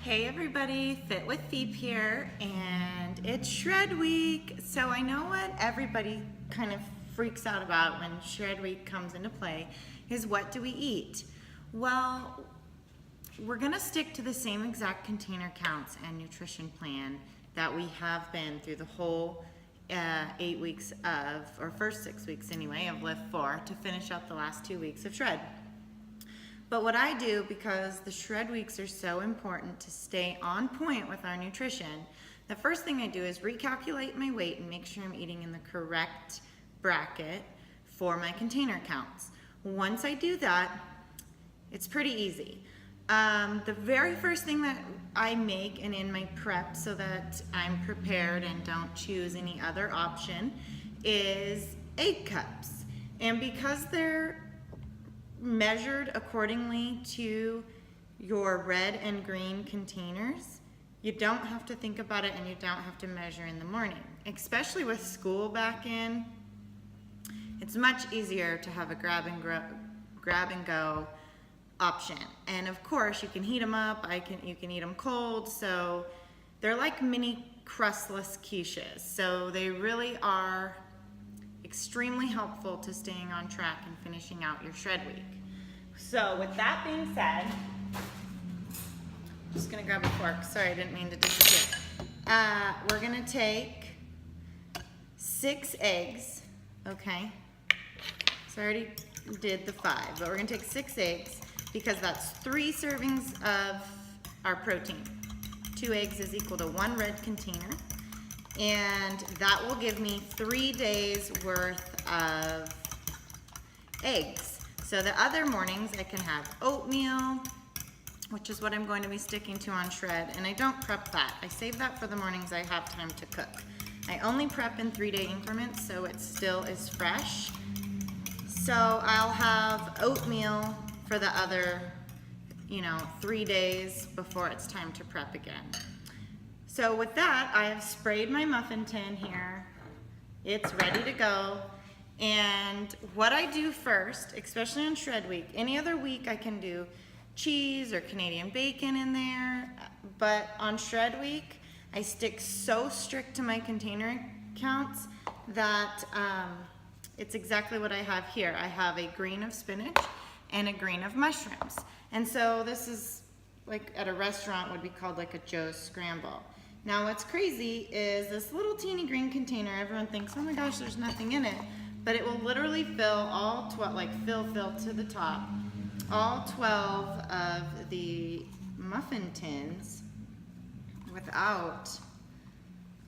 Hey everybody, Fit with Veep here, and it's Shred Week. So I know what everybody kind of freaks out about when Shred Week comes into play is what do we eat? Well, we're gonna stick to the same exact container counts and nutrition plan that we have been through the whole 8 weeks of, or first 6 weeks anyway, of Lift 4 to finish out the last 2 weeks of Shred. But what I do, because the Shred Weeks are so important to stay on point with our nutrition, the first thing I do is recalculate my weight and make sure I'm eating in the correct bracket for my container counts. Once I do that, it's pretty easy. The very first thing that I make and in my prep so that I'm prepared and don't choose any other option is egg cups. And because they're measured accordingly to your red and green containers, you don't have to think about it and you don't have to measure in the morning. Especially with school back in, it's much easier to have a grab and go option. And of course you can heat them up, you can eat them cold, so they're like mini crustless quiches. So they really are extremely helpful to staying on track and finishing out your Shred Week. So with that being said, I'm just gonna grab a fork. Sorry, I didn't mean to disappear. We're gonna take 6 eggs, okay? So I already did the 5, but we're gonna take 6 eggs because that's 3 servings of our protein. 2 eggs is equal to 1 red container. And that will give me 3 days worth of eggs. So the other mornings I can have oatmeal, which is what I'm going to be sticking to on Shred. And I don't prep that. I save that for the mornings I have time to cook. I only prep in 3-day increments, so it still is fresh. So I'll have oatmeal for the other, 3 days before it's time to prep again. So with that, I have sprayed my muffin tin here. It's ready to go. And what I do first, especially on Shred Week, any other week I can do cheese or Canadian bacon in there, but on Shred Week, I stick so strict to my container counts that it's exactly what I have here. I have a green of spinach and a green of mushrooms. And so this is like at a restaurant would be called like a Joe's Scramble. Now what's crazy is this little teeny green container, everyone thinks, oh my gosh, there's nothing in it, but it will literally fill all 12, fill to the top, all 12 of the muffin tins without,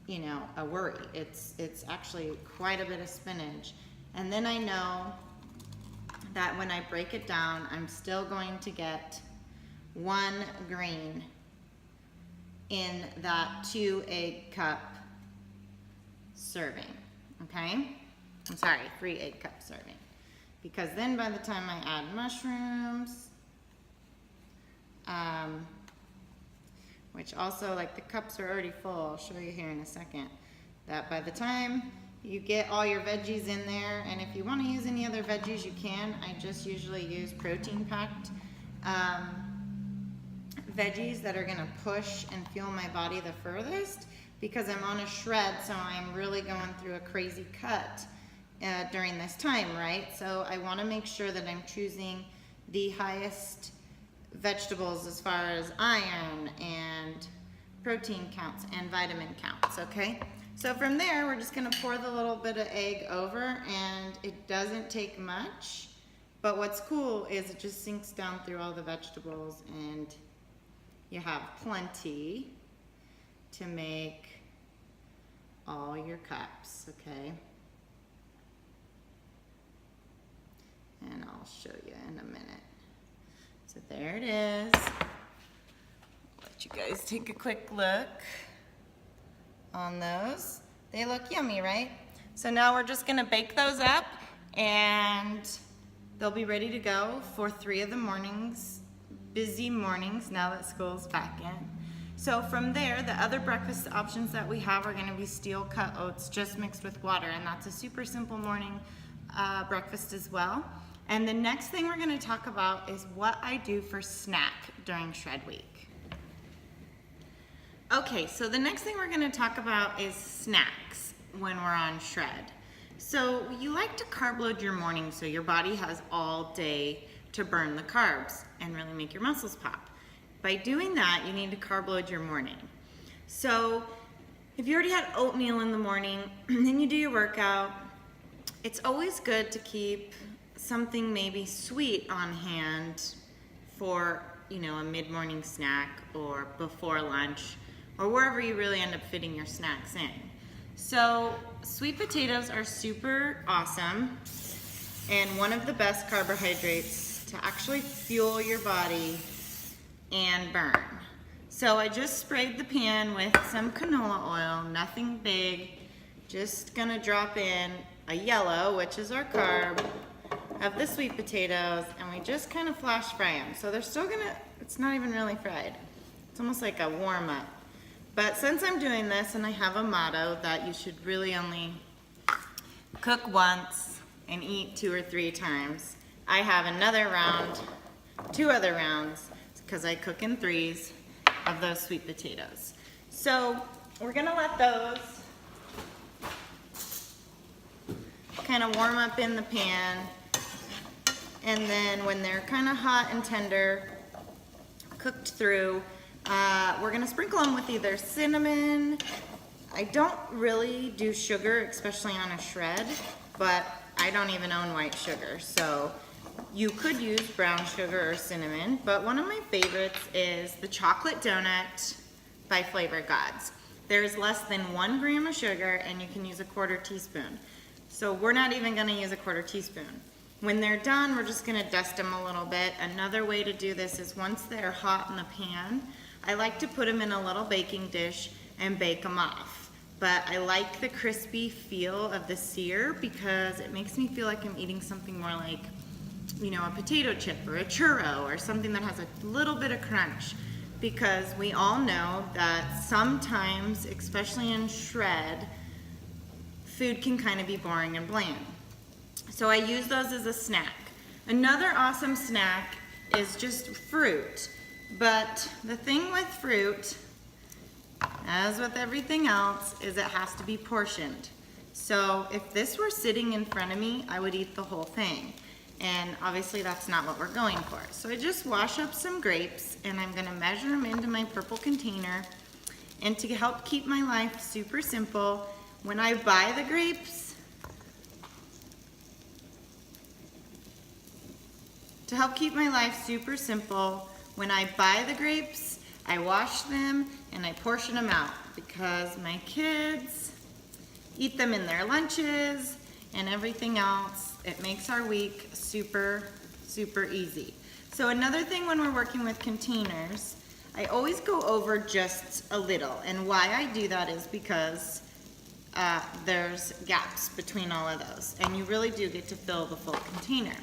a worry. It's actually quite a bit of spinach. And then I know that when I break it down, I'm still going to get 1 green in that 2 egg cup serving, okay? I'm sorry, 3 egg cup serving. Because then by the time I add mushrooms, which also the cups are already full, I'll show you here in a second, that by the time you get all your veggies in there, and if you want to use any other veggies you can, I just usually use protein packed veggies that are gonna push and fuel my body the furthest because I'm on a shred, so I'm really going through a crazy cut during this time, right? So I wanna make sure that I'm choosing the highest vegetables as far as iron and protein counts and vitamin counts, okay? So from there, we're just gonna pour the little bit of egg over, and it doesn't take much, but what's cool is it just sinks down through all the vegetables and you have plenty to make all your cups, okay? And I'll show you in a minute. So there it is. I'll let you guys take a quick look on those. They look yummy, right? So now we're just gonna bake those up and they'll be ready to go for 3 of the mornings. Busy mornings now that school's back in. So from there, the other breakfast options that we have are gonna be steel cut oats just mixed with water, and that's a super simple morning breakfast as well. And the next thing we're gonna talk about is what I do for snack during Shred Week. Okay, so the next thing we're gonna talk about is snacks when we're on shred. So you like to carb load your morning so your body has all day to burn the carbs and really make your muscles pop. By doing that, you need to carb load your morning. So if you already had oatmeal in the morning, then you do your workout, it's always good to keep something maybe sweet on hand for, you know, a mid-morning snack or before lunch or wherever you really end up fitting your snacks in. So sweet potatoes are super awesome and one of the best carbohydrates to actually fuel your body and burn. So I just sprayed the pan with some canola oil, nothing big, just gonna drop in a yellow, which is our carb, of the sweet potatoes, and we just kind of flash fry them. So they're still gonna, it's not even really fried. It's almost like a warm up. But since I'm doing this and I have a motto that you should really only cook once and eat 2 or 3 times, I have another round, 2 other rounds, because I cook in 3s of those sweet potatoes. So we're gonna let those kind of warm up in the pan, and then when they're kind of hot and tender, cooked through, we're gonna sprinkle them with either cinnamon. I don't really do sugar, especially on a shred, but I don't even own white sugar, so you could use brown sugar or cinnamon, but one of my favorites is the chocolate donut by Flavor Gods. There's less than 1 gram of sugar and you can use a 1/4 teaspoon. So we're not even gonna use a 1/4 teaspoon. When they're done, we're just gonna dust them a little bit. Another way to do this is once they're hot in the pan, I like to put them in a little baking dish and bake them off. But I like the crispy feel of the sear because it makes me feel like I'm eating something more like, you know, a potato chip or a churro or something that has a little bit of crunch. Because we all know that sometimes, especially in shred, food can kind of be boring and bland. So I use those as a snack. Another awesome snack is just fruit. But the thing with fruit, as with everything else, is it has to be portioned. So if this were sitting in front of me, I would eat the whole thing. And obviously that's not what we're going for. So I just wash up some grapes and I'm gonna measure them into my purple container. And to help keep my life super simple, when I buy the grapes, I wash them and I portion them out because my kids eat them in their lunches and everything else. It makes our week super, super easy. So another thing when we're working with containers, I always go over just a little. And why I do that is because there's gaps between all of those. And you really do get to fill the full container.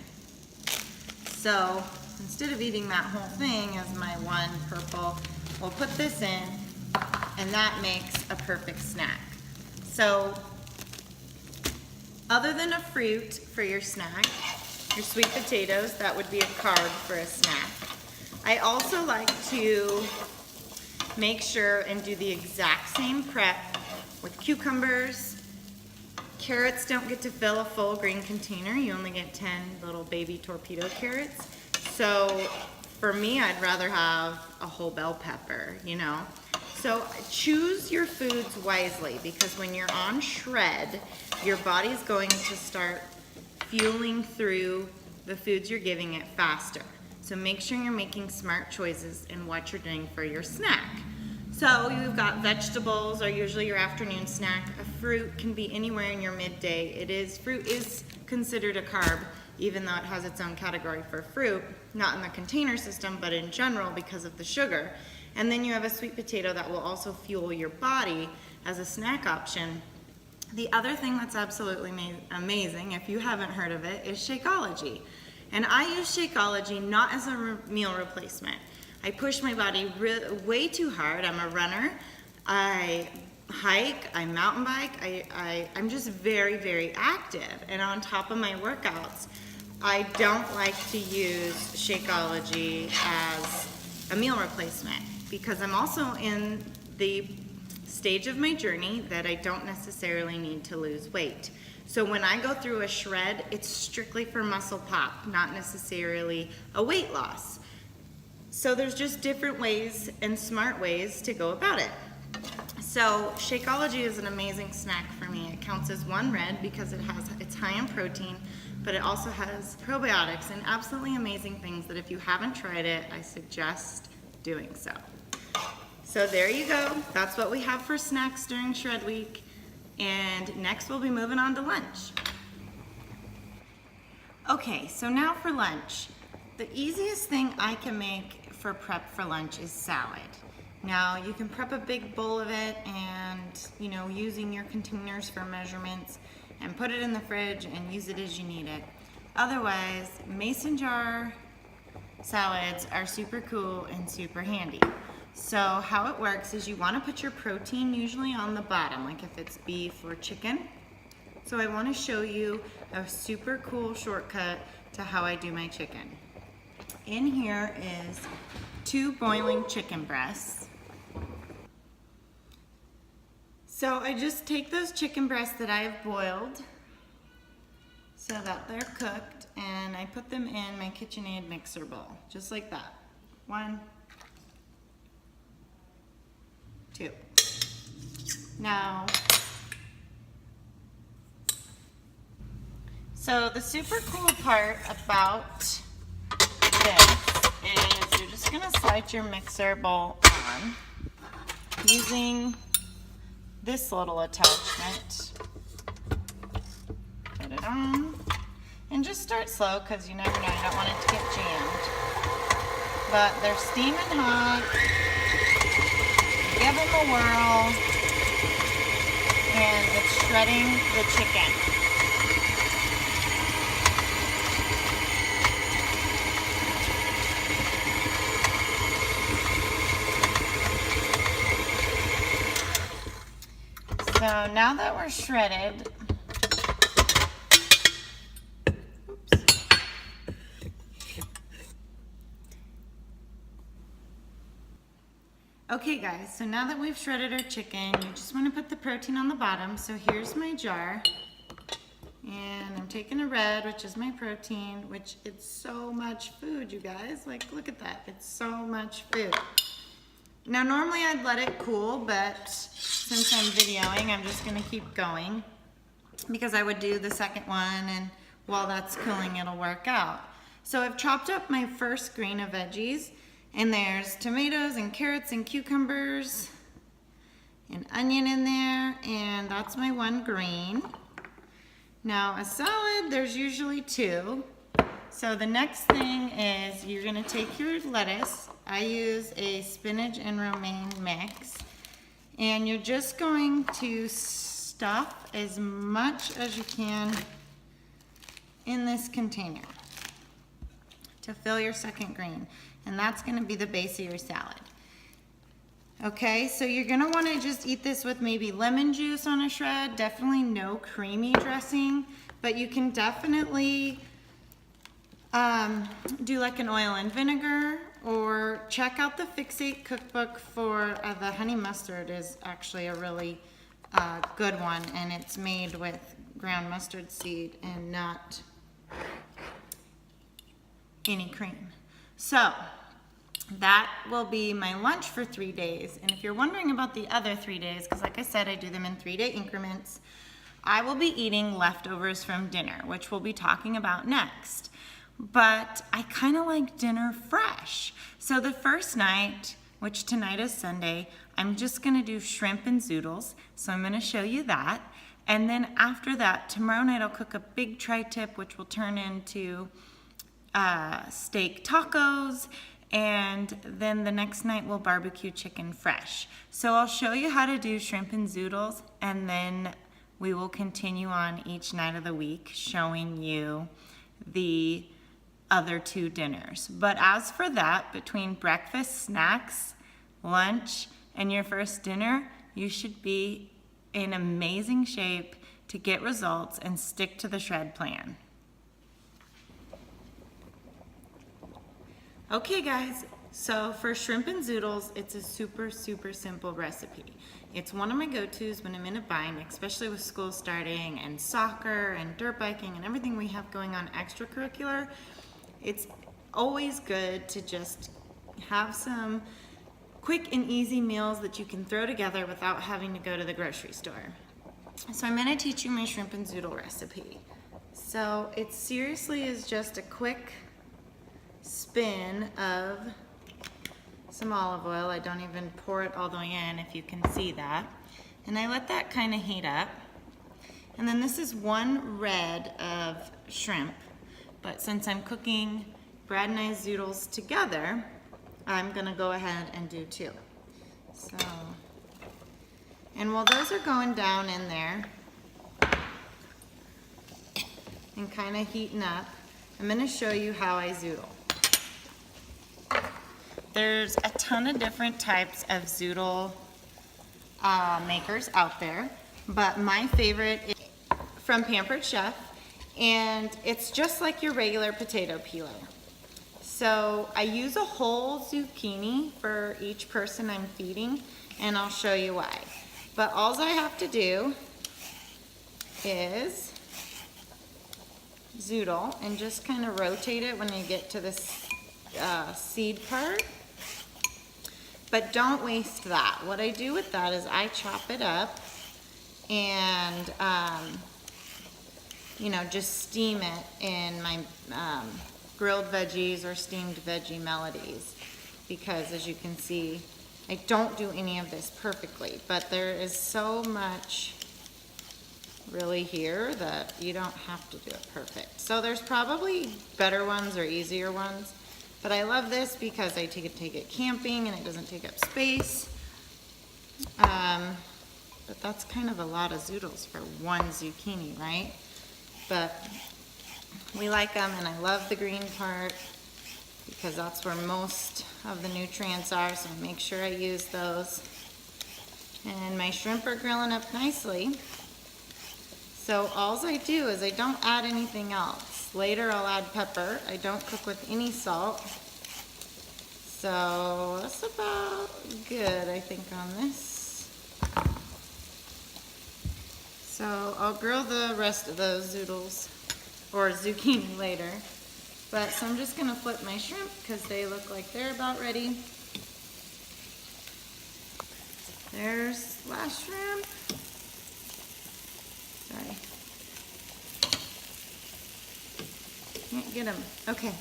So instead of eating that whole thing as my one purple, we'll put this in and that makes a perfect snack. So other than a fruit for your snack, your sweet potatoes, that would be a carb for a snack. I also like to make sure and do the exact same prep with cucumbers. Carrots don't get to fill a full green container. You only get 10 little baby torpedo carrots. So for me, I'd rather have a whole bell pepper, you know? So choose your foods wisely because when you're on shred, your body's going to start fueling through the foods you're giving it faster. So make sure you're making smart choices in what you're doing for your snack. So you've got vegetables are usually your afternoon snack. A fruit can be anywhere in your midday. Fruit is considered a carb, even though it has its own category for fruit, not in the container system, but in general because of the sugar. And then you have a sweet potato that will also fuel your body as a snack option. The other thing that's absolutely amazing, if you haven't heard of it, is Shakeology. And I use Shakeology not as a meal replacement. I push my body way too hard. I'm a runner. I hike, I mountain bike. I'm just very, very active. And on top of my workouts, I don't like to use Shakeology as a meal replacement because I'm also in the stage of my journey that I don't necessarily need to lose weight. So when I go through a shred, it's strictly for muscle pop, not necessarily a weight loss. So there's just different ways and smart ways to go about it. So Shakeology is an amazing snack for me. It counts as one red because it's high in protein, but it also has probiotics and absolutely amazing things that if you haven't tried it, I suggest doing so. So there you go. That's what we have for snacks during Shred Week. And next we'll be moving on to lunch. Okay, so now for lunch. The easiest thing I can make for prep for lunch is salad. Now you can prep a big bowl of it and, using your containers for measurements and put it in the fridge and use it as you need it. Otherwise, mason jar salads are super cool and super handy. So how it works is you want to put your protein usually on the bottom, like if it's beef or chicken. So I want to show you a super cool shortcut to how I do my chicken. In here is 2 boiling chicken breasts. So I just take those chicken breasts that I have boiled so that they're cooked, and I put them in my KitchenAid mixer bowl, just like that. 1, 2. Now, so the super cool part about this is you're just gonna slide your mixer bowl on using this little attachment. Put it on and just start slow because you never know, you don't want it to get jammed. But they're steaming hot. Give them a whirl, and it's shredding the chicken. So now that we're shredded, okay guys, so now that we've shredded our chicken, you just want to put the protein on the bottom. So here's my jar, and I'm taking a red, which is my protein, which it's so much food, you guys. Like, look at that, it's so much food. Now normally I'd let it cool, but since I'm videoing, I'm just going to keep going because I would do the second one, and while that's cooling, it'll work out. So I've chopped up my first green of veggies. And there's tomatoes and carrots and cucumbers and onion in there, and that's my 1 green. Now a salad, there's usually 2. So the next thing is you're gonna take your lettuce. I use a spinach and romaine mix, and you're just going to stuff as much as you can in this container to fill your second green. And that's gonna be the base of your salad. Okay, so you're gonna wanna just eat this with maybe lemon juice on a shred, definitely no creamy dressing, but you can definitely do like an oil and vinegar, or check out the Fixate cookbook for the honey mustard is actually a really good one, and it's made with ground mustard seed and not any cream. So that will be my lunch for 3 days. And if you're wondering about the other 3 days, because like I said, I do them in 3-day increments, I will be eating leftovers from dinner, which we'll be talking about next. But I kind of like dinner fresh. So the first night, which tonight is Sunday, I'm just gonna do shrimp and zoodles. So I'm gonna show you that. And then after that, tomorrow night I'll cook a big tri-tip, which will turn into steak tacos, and then the next night we'll barbecue chicken fresh. So I'll show you how to do shrimp and zoodles, and then we will continue on each night of the week showing you the other 2 dinners. But as for that, between breakfast, snacks, lunch, and your first dinner, you should be in amazing shape to get results and stick to the shred plan. Okay guys, So for shrimp and zoodles, it's a super, super simple recipe. It's one of my go-tos when I'm in a bind, especially with school starting and soccer and dirt biking and everything we have going on extracurricular. It's always good to just have some quick and easy meals that you can throw together without having to go to the grocery store. So I'm gonna teach you my shrimp and zoodle recipe. So it seriously is just a quick spin of some olive oil. I don't even pour it all the way in, if you can see that. And I let that kind of heat up. And then this is one red of shrimp, but since I'm cooking Brad and I's zoodles together, I'm gonna go ahead and do two. So, and while those are going down in there and kind of heating up, I'm gonna show you how I zoodle. There's a ton of different types of zoodle makers out there, but my favorite is from Pampered Chef, and it's just like your regular potato peeler. So I use a whole zucchini for each person I'm feeding, and I'll show you why. But all I have to do is zoodle and just kind of rotate it when you get to this seed part. But don't waste that. What I do with that is I chop it up and you know, just steam it in my grilled veggies or steamed veggie melodies, because as you can see, I don't do any of this perfectly, but there is so much really here that you don't have to do it perfect. So there's probably better ones or easier ones, but I love this because I take it camping and it doesn't take up space. But that's kind of a lot of zoodles for one zucchini, right? But we like them, and I love the green part because that's where most of the nutrients are, so I make sure I use those. And my shrimp are grilling up nicely. So all I do is I don't add anything else. Later I'll add pepper. I don't cook with any salt. So that's about good, I think, on this. So I'll grill the rest of those zoodles or zucchini later. But so I'm just gonna flip my shrimp because they look like they're about ready. There's last shrimp. Sorry. Can't get them. Okay.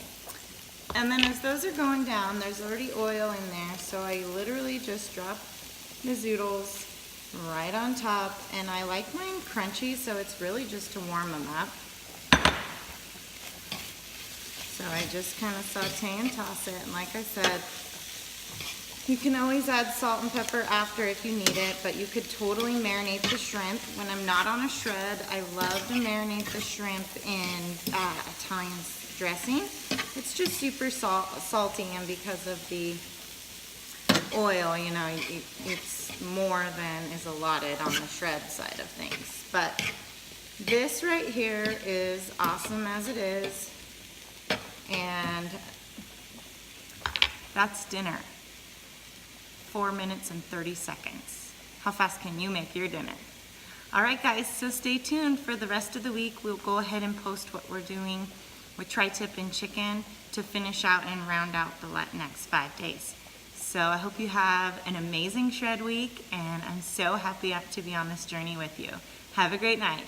And then as those are going down, there's already oil in there, so I literally just drop the zoodles right on top, and I like mine crunchy, so it's really just to warm them up. So I just kind of saute and toss it, and like I said, you can always add salt and pepper after if you need it, but you could totally marinate the shrimp. When I'm not on a shred, I love to marinate the shrimp in Italian dressing. It's just super salty, and because of the oil, you know, it's more than is allotted on the shred side of things. But this right here is awesome as it is. And that's dinner. 4 minutes and 30 seconds. How fast can you make your dinner? All right, guys, so stay tuned for the rest of the week. We'll go ahead and post what we're doing with tri-tip and chicken to finish out and round out the next 5 days. So I hope you have an amazing shred week, and I'm so happy to be on this journey with you. Have a great night.